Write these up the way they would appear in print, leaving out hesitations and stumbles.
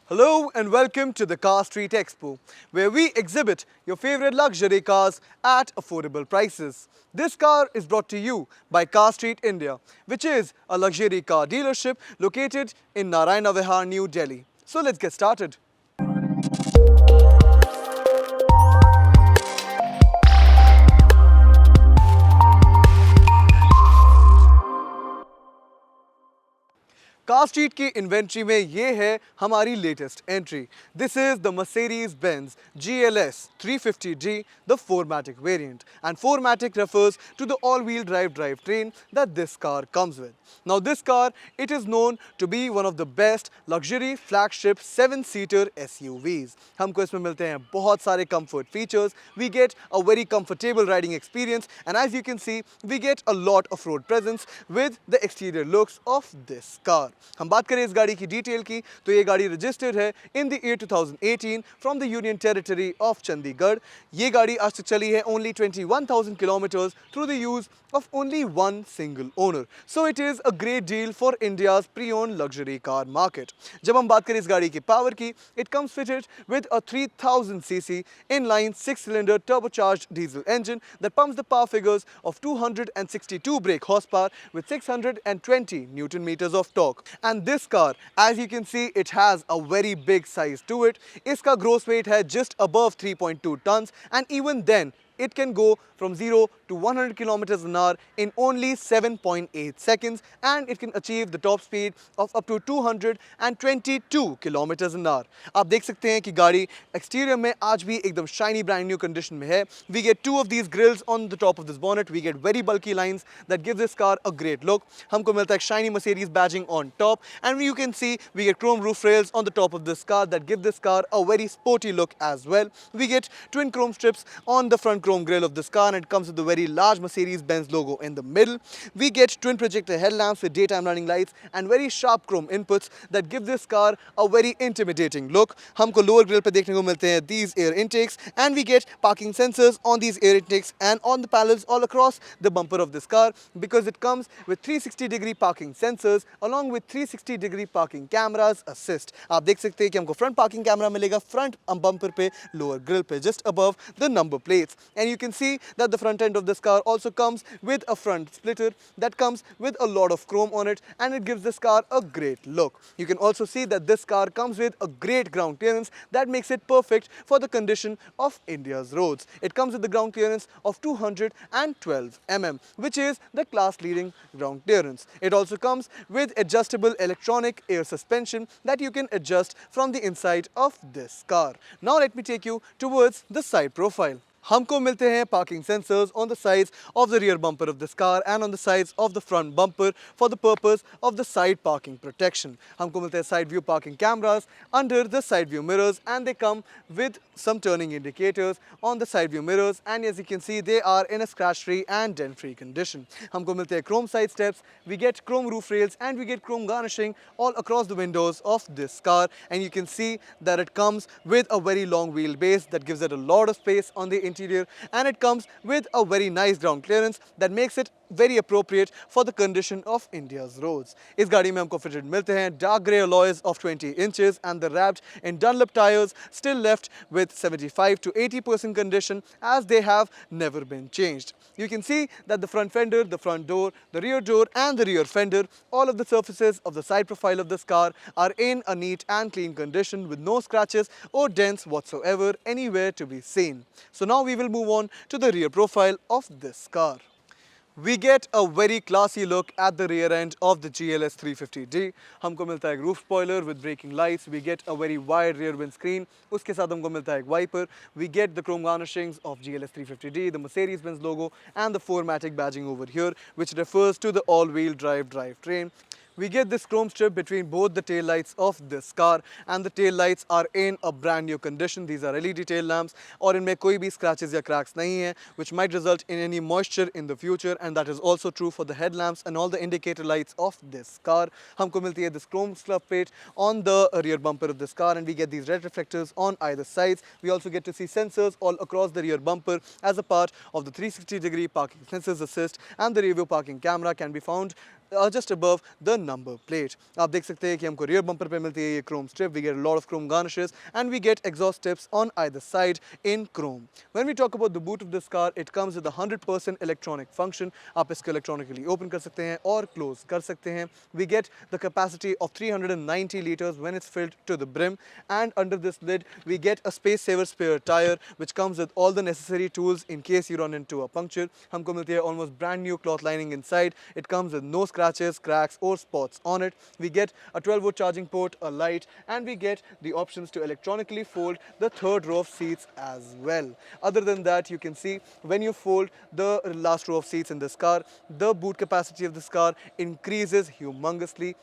Hello and welcome to the Car Street Expo, where we exhibit your favorite luxury cars at affordable prices. This car is brought to you by Car Street India, which is a luxury car dealership located in Naraina Vihar, New Delhi. So let's get started. Car street की inventory में ये है हमारी latest entry. This is the mercedes-benz GLS 350d, the 4-Matic variant, and 4-Matic refers to the all-wheel drive drivetrain that this car comes with. Now this car, it is known to be one of the best luxury flagship 7-seater SUVs. हमको इसमें मिलते हैं बहुत सारे comfort features. We get a very comfortable riding experience, and as you can see, we get a lot of road presence with the exterior looks of this car. हम बात करें इस गाड़ी की डिटेल की तो ये गाड़ी रजिस्टर्ड है in the year 2018 from the union territory of Chandigarh. ये गाड़ी आज तक चली है only 21,000 kilometres through the use of only one single owner. So it is a great deal for India's pre-owned luxury car market. जब हम बात करें इस गाड़ी की पावर की, it comes fitted with a 3000cc inline 6-cylinder turbocharged diesel engine that pumps the power figures of 262 brake horsepower with 620 Newton meters of torque. And this car, as you can see, it has a very big size to it. इसका gross weight है just above 3.2 tons, and even then it can go from 0 to 100 kilometers an hour in only 7.8 seconds, and it can achieve the top speed of up to 222 kilometers an hour. आप देख सकते हैं कि गाड़ी exterior में आज भी एकदम shiny brand new condition में है. We get two of these grills on the top of this bonnet. We get very bulky lines that give this car a great look. हमको मिलता है shiny Mercedes badging on top, and you can see we get chrome roof rails on the top of this car that give this car a very sporty look as well. We get twin chrome strips on the front chrome grille of this car, and it comes with a very large Mercedes-Benz logo in the middle. We get twin projector headlamps with daytime running lights and very sharp chrome inputs that give this car a very intimidating look. हमको lower grille पे देखने को मिलते हैं these air intakes, and we get parking sensors on these air intakes and on the panels all across the bumper of this car, because it comes with 360-degree parking sensors along with 360-degree parking cameras assist. आप देख सकते हैं कि हमको front parking camera मिलेगा front bumper पे, lower grille पे, just above the number plates. And you can see that the front end of this car also comes with a front splitter that comes with a lot of chrome on it, and it gives this car a great look. You can also see that this car comes with a great ground clearance that makes it perfect for the condition of India's roads. It comes with the ground clearance of 212 mm, which is the class leading ground clearance. It also comes with adjustable electronic air suspension that you can adjust from the inside of this car. Now let me take you towards the side profile. हमको मिलते हैं parking sensors on the sides of the rear bumper of this car and on the sides of the front bumper for the purpose of the side parking protection. हमको मिलते हैं side view parking cameras under the side view mirrors, and they come with some turning indicators on the side view mirrors, and as you can see they are in a scratch free and dent free condition. हमको मिलते हैं chrome side steps, we get chrome roof rails, and we get chrome garnishing all across the windows of this car, and you can see that it comes with a very long wheelbase that gives it a lot of space on the interior, and it comes with a very nice ground clearance that makes it very appropriate for the condition of India's roads. इस गाड़ी में हमको fitted मिलते हैं dark grey alloys of 20 inches, and the wrapped in Dunlop tires still left with 75 to 80% condition, as they have never been changed. You can see that the front fender, the front door, the rear door, and the rear fender, all of the surfaces of the side profile of this car are in a neat and clean condition with no scratches or dents whatsoever anywhere to be seen. So now we will move on to the rear profile of this car. We get a very classy look at the rear end of the GLS 350d. हमको मिलता है एक roof spoiler with braking lights. We get a very wide rear windscreen. उसके साथ हमको मिलता है एक wiper. We get the chrome garnishings of GLS 350d, the Mercedes-Benz logo, and the 4-Matic badging over here, which refers to the all-wheel drive drivetrain. We get this chrome strip between both the tail lights of this car, and the tail lights are in a brand new condition. These are LED tail lamps, और इनमें कोई भी scratches या cracks नहीं हैं, which might result in any moisture in the future, and that is also true for the headlamps and all the indicator lights of this car. हमको मिलती है this chrome scuff plate on the rear bumper of this car, and we get these red reflectors on either sides. We also get to see sensors all across the rear bumper as a part of the 360-degree parking sensors assist, and the rear view parking camera can be found just above the number plate. आप देख सकते हैं कि हमको rear bumper पे मिलती है ये chrome strip. We get a lot of chrome garnishes and we get exhaust tips on either side in chrome. When we talk about the boot of this car, it comes with a 100% electronic function. आप इसको electronically open कर सकते हैं और close कर सकते हैं. We get the capacity of 390 liters when it's filled to the brim, and under this lid we get a space saver spare tire which comes with all the necessary tools in case you run into a puncture. हमको मिलती है almost brand new cloth lining inside. It comes with no scratches, cracks or spots on it. We get a 12-volt charging port, a light, and we get the options to electronically fold the third row of seats as well. Other than that, you can see when you fold the last row of seats in this car, the boot capacity of this car increases humongously.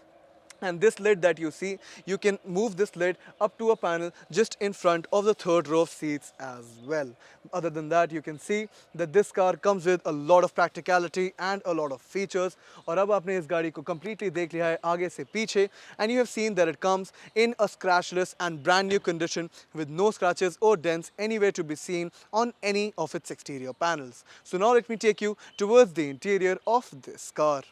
And this lid that you see, you can move this lid up to a panel just in front of the third row of seats as well. Other than that, you can see that this car comes with a lot of practicality and a lot of features. और अब आपने इस गाड़ी को completely देख लिया है आगे से पीछे, and you have seen that it comes in a scratchless and brand new condition with no scratches or dents anywhere to be seen on any of its exterior panels. So now let me take you towards the interior of this car.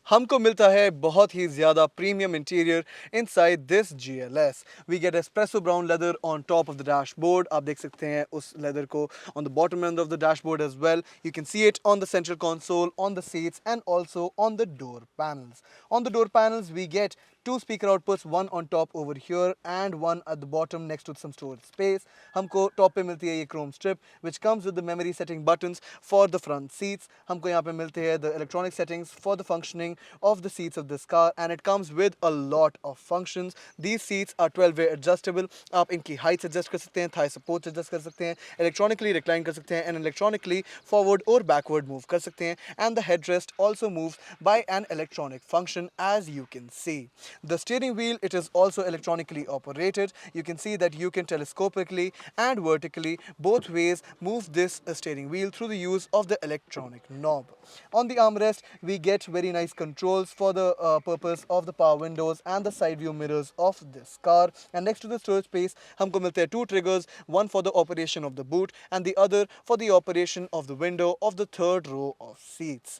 हमको मिलता है बहुत ही ज़्यादा premium interior inside this GLS. We get espresso brown leather on top of the dashboard. आप देख सकते हैं उस लेदर को on the bottom end of the dashboard as well. You can see it on the central console, on the seats and also on the door panels. On the door panels we get two speaker outputs, one on top over here and one at the bottom next to some storage space. हमको top पे मिलती है ये chrome strip which comes with the memory setting buttons for the front seats. हमको यहाँ पे मिलते हैं the electronic settings for the functioning of the seats of this car, and it comes with a lot of functions. These seats are 12-way adjustable. आप इनकी heights adjust कर सकते हैं, thigh supports adjust कर सकते हैं, electronically recline कर सकते हैं and electronically forward or backward move कर सकते हैं, and the headrest also moves by an electronic function as you can see. The steering wheel, it is also electronically operated. You can see that you can telescopically and vertically both ways move this steering wheel through the use of the electronic knob. On the armrest, we get very nice controls for the purpose of the power windows and the side view mirrors of this car. And next to the storage space, हमको मिलते हैं two triggers, one for the operation of the boot and the other for the operation of the window of the third row of seats.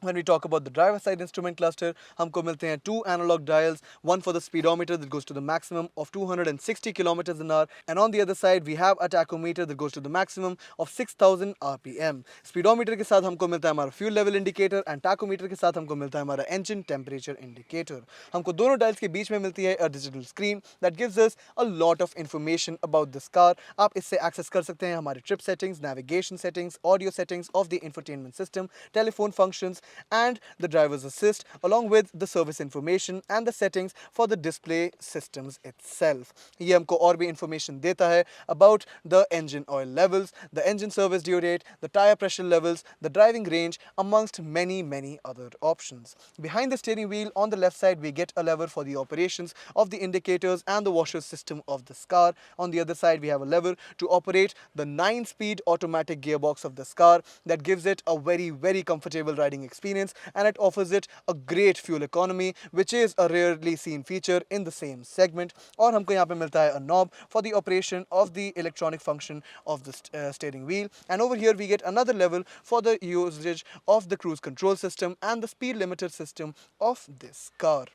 When we talk about the driver side instrument cluster, हमको मिलते हैं two analog dials, one for the speedometer that goes to the maximum of 260 kilometers an hour, and on the other side we have a tachometer that goes to the maximum of 6000 rpm. Speedometer के साथ हमको मिलता है हमारा fuel level indicator and tachometer के साथ हमको मिलता है हमारा engine temperature indicator. हमको दोनों dials के बीच में मिलती है a digital screen that gives us a lot of information about this car. आप इससे access कर सकते हैं हमारे trip settings, navigation settings, audio settings of the infotainment system, telephone functions, and the driver's assist, along with the service information and the settings for the display systems itself. ये हमको और भी information देता है about the engine oil levels, the engine service due date, the tire pressure levels, the driving range, amongst many other options. Behind the steering wheel on the left side we get a lever for the operations of the indicators and the washer system of this car. On the other side we have a lever to operate the 9-speed automatic gearbox of this car that gives it a very comfortable riding experience, and it offers it a great fuel economy which is a rarely seen feature in the same segment. और हमको यहाँ पे मिलता है a knob for the operation of the electronic function of the steering wheel, and over here we get another level for the usage of the cruise control system and the speed limiter system of this car.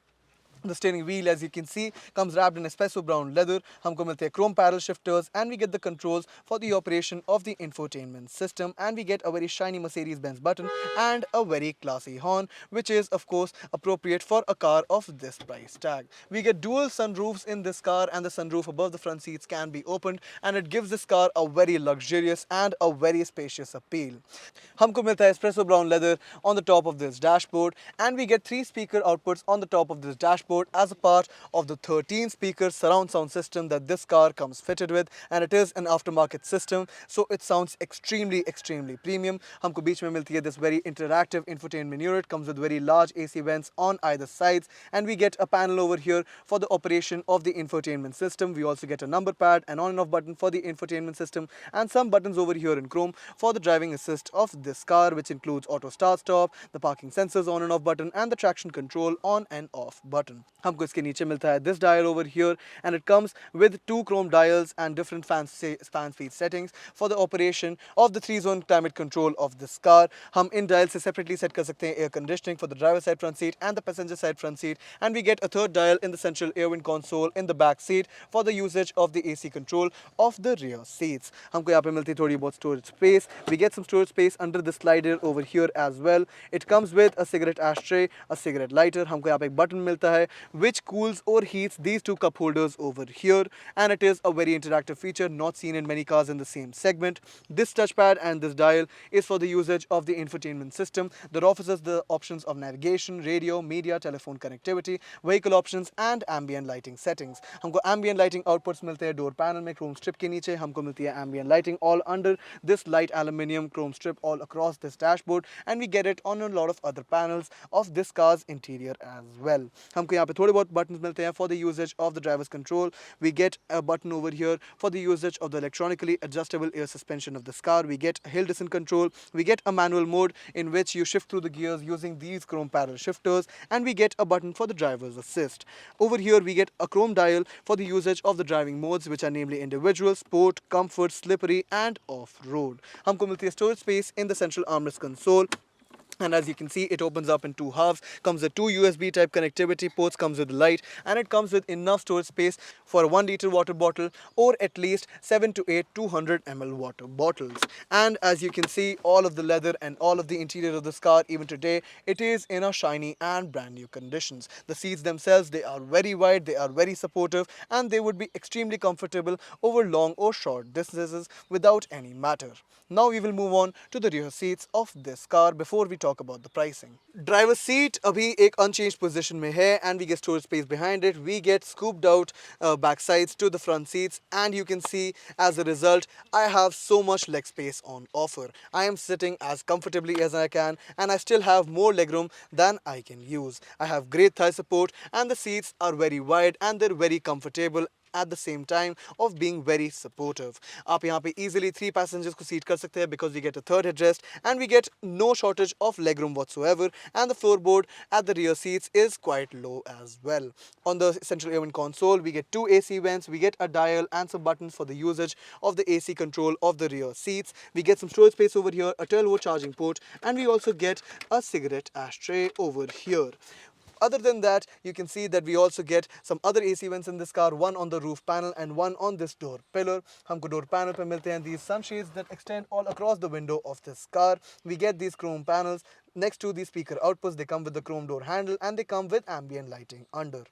The steering wheel, as you can see, comes wrapped in espresso brown leather. हमको मिलते हैं chrome paddle shifters, and we get the controls for the operation of the infotainment system, and we get a very shiny Mercedes-Benz button and a very classy horn, which is of course appropriate for a car of this price tag. We get dual sunroofs in this car, and the sunroof above the front seats can be opened, and it gives this car a very luxurious and a very spacious appeal. हमको मिलता है espresso brown leather on the top of this dashboard, and we get 3 speaker outputs on the top of this dashboard as a part of the 13-speaker surround sound system that this car comes fitted with, and it is an aftermarket system, so it sounds extremely premium. हमको बीच में मिलती है this very interactive infotainment unit, comes with very large AC vents on either sides, and we get a panel over here for the operation of the infotainment system. We also get a number pad, an on and off button for the infotainment system, and some buttons over here in chrome for the driving assist of this car, which includes auto start stop, the parking sensors on and off button, and the traction control on and off button. हमको इसके नीचे मिलता है this dial over here, and it comes with 2 chrome dials and different fan speed settings for the operation of the 3-zone climate control of this car. हम इन dials से separately set कर सकते हैं air conditioning for the driver side front seat and the passenger side front seat, and we get a third dial in the central air wind console in the back seat for the usage of the AC control of the rear seats. हमको यहाँ पे मिलती है थोड़ी बहुत storage space. We get some storage space under the slider over here as well. It comes with a cigarette ashtray, a cigarette lighter. हमको यहाँ पे एक button मिलता है which cools or heats these 2 cup holders over here, and it is a very interactive feature not seen in many cars in the same segment. This touchpad and this dial is for the usage of the infotainment system that offers us the options of navigation, radio, media, telephone connectivity, vehicle options and ambient lighting settings. हमको ambient lighting outputs मिलते हैं door panel में chrome strip के नीचे. हमको मिलती है ambient lighting all under this light aluminium chrome strip all across this dashboard, and we get it on a lot of other panels of this car's interior as well. हमको यहाँ पे थोड़े बहुत buttons मिलते हैं for the usage of the driver's control. We get a button over here for the usage of the electronically adjustable air suspension of this car. We get a hill descent control. We get a manual mode in which you shift through the gears using these chrome paddle shifters, and we get a button for the driver's assist. Over here we get a chrome dial for the usage of the driving modes, which are namely individual, sport, comfort, slippery and off-road. हमको मिलती है storage space in the central armrest console. And as you can see, it opens up in 2 halves, comes with 2 USB type connectivity ports, comes with light, and it comes with enough storage space for a 1 liter water bottle or at least 7 to 8 200 ml water bottles. And as you can see, all of the leather and all of the interior of this car, even today, it is in a shiny and brand new conditions. The seats themselves, they are very wide, they are very supportive, and they would be extremely comfortable over long or short distances without any matter. Now we will move on to the rear seats of this car before we talk about the pricing. Driver's seat abhi ek unchanged position mein hai, and we get storage space behind it. We get scooped out back sides to the front seats, and you can see as a result I have so much leg space on offer. I am sitting as comfortably as I can, and I still have more legroom than I can use. I have great thigh support, and the seats are very wide and they're very comfortable at the same time of being very supportive. आप यहाँ पे easily 3 passengers को seat कर सकते हैं because we get a third headrest, and we get no shortage of legroom whatsoever, and the floorboard at the rear seats is quite low as well. On the central air wind console, we get 2 AC vents, we get a dial and some buttons for the usage of the AC control of the rear seats. We get some storage space over here, a 12-volt charging port, and we also get a cigarette ashtray over here. Other than that, you can see that we also get some other AC vents in this car, one on the roof panel and one on this door pillar. हमको door panel पे मिलते हैं these sunshades that extend all across the window of this car. We get these chrome panels next to the speaker outputs. They come with the chrome door handle, and they come with ambient lighting under.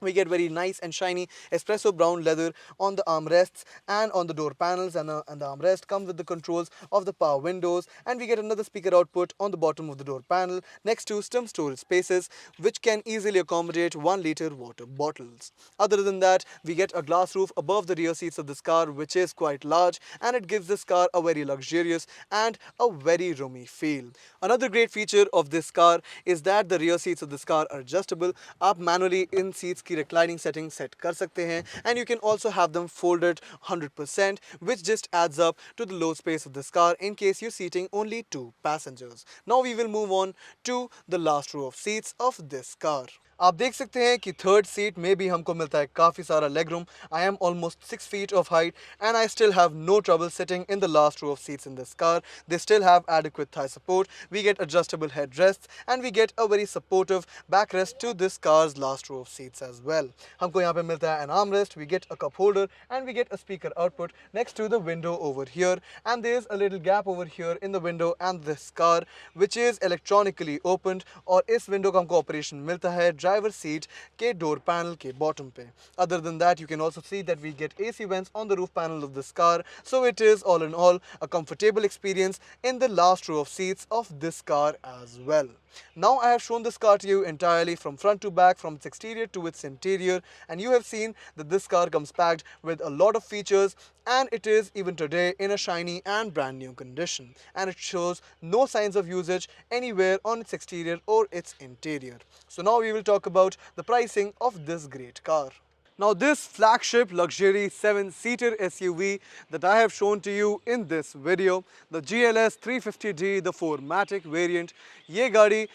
We get very nice and shiny espresso brown leather on the armrests and on the door panels, and the armrest comes with the controls of the power windows, and we get another speaker output on the bottom of the door panel next to some storage spaces which can easily accommodate 1 liter water bottles. Other than that, we get a glass roof above the rear seats of this car, which is quite large, and it gives this car a very luxurious and a very roomy feel. Another great feature of this car is that the rear seats of this car are adjustable. आप manually in seats की reclining setting set कर सकते हैं, and you can also have them folded 100%, which just adds up to the load space of this car in case you're seating only 2 passengers. Now we will move on to the last row of seats of this car. आप देख सकते हैं कि third seat में भी हमको मिलता है काफ़ी सारा leg room. I am almost 6 feet of height, and I still have no trouble sitting in the last row of seats in this car. They still have adequate thigh support. We get adjustable headrests, and we get a very supportive backrest to this car's last row of seats as well. हमको यहाँ पे मिलता है an armrest. We get a cup holder, and we get a speaker output next to the window over here, and there is a little gap over here in the window and this car, which is electronically opened, और इस window का हमको operation मिलता है driver seat के door panel के bottom पे. Other than that, you can also see that we get AC vents on the roof panel of this car, so it is all in all a comfortable experience in the last row of seats of this car as well. Now I have shown this car to you entirely from front to back, from its exterior to its interior, and you have seen that this car comes packed with a lot of features, and it is even today in a shiny and brand new condition, and it shows no signs of usage anywhere on its exterior or its interior. So now we will talk about the pricing of this great car. Now this flagship luxury 7-seater SUV that I have shown to you in this video, the GLS 350d, the 4-Matic variant, ये गाड़ी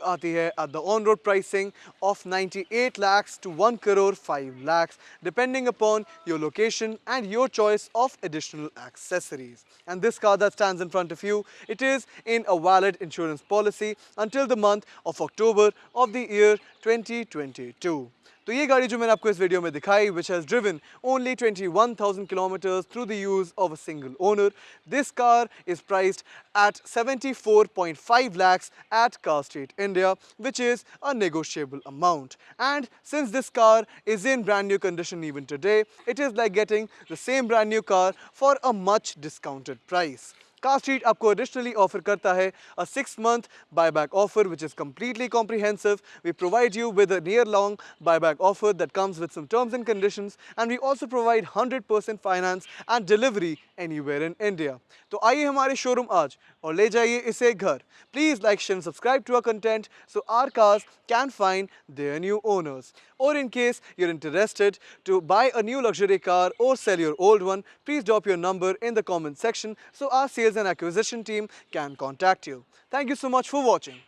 आती है at the on-road pricing of 98 lakhs to 1 crore 5 lakhs depending upon your location and your choice of additional accessories. And this car that stands in front of you, it is in a valid insurance policy until the month of October of the year 2022. तो ये गाड़ी जो मैंने आपको इस video में दिखाई, which has driven only 21,000 kilometers through the use of a single owner, this car is priced at 74.5 lakhs at Car Street India, which is a negotiable amount. And since this car is in brand new condition even today, it is like getting the same brand new car for a much discounted price. Car Street आपको additionally offer करता है a 6-month buyback offer which is completely comprehensive. We provide you with a near-long buyback offer that comes with some terms and conditions, and we also provide 100% finance and delivery anywhere in India. तो आइए हमारे showroom आज और ले जाइए इसे घर. Please like, share and subscribe to our content so our cars can find their new owners. Or in case you're interested to buy a new luxury car or sell your old one, please drop your number in the comment section so our sales and acquisition team can contact you. Thank you so much for watching.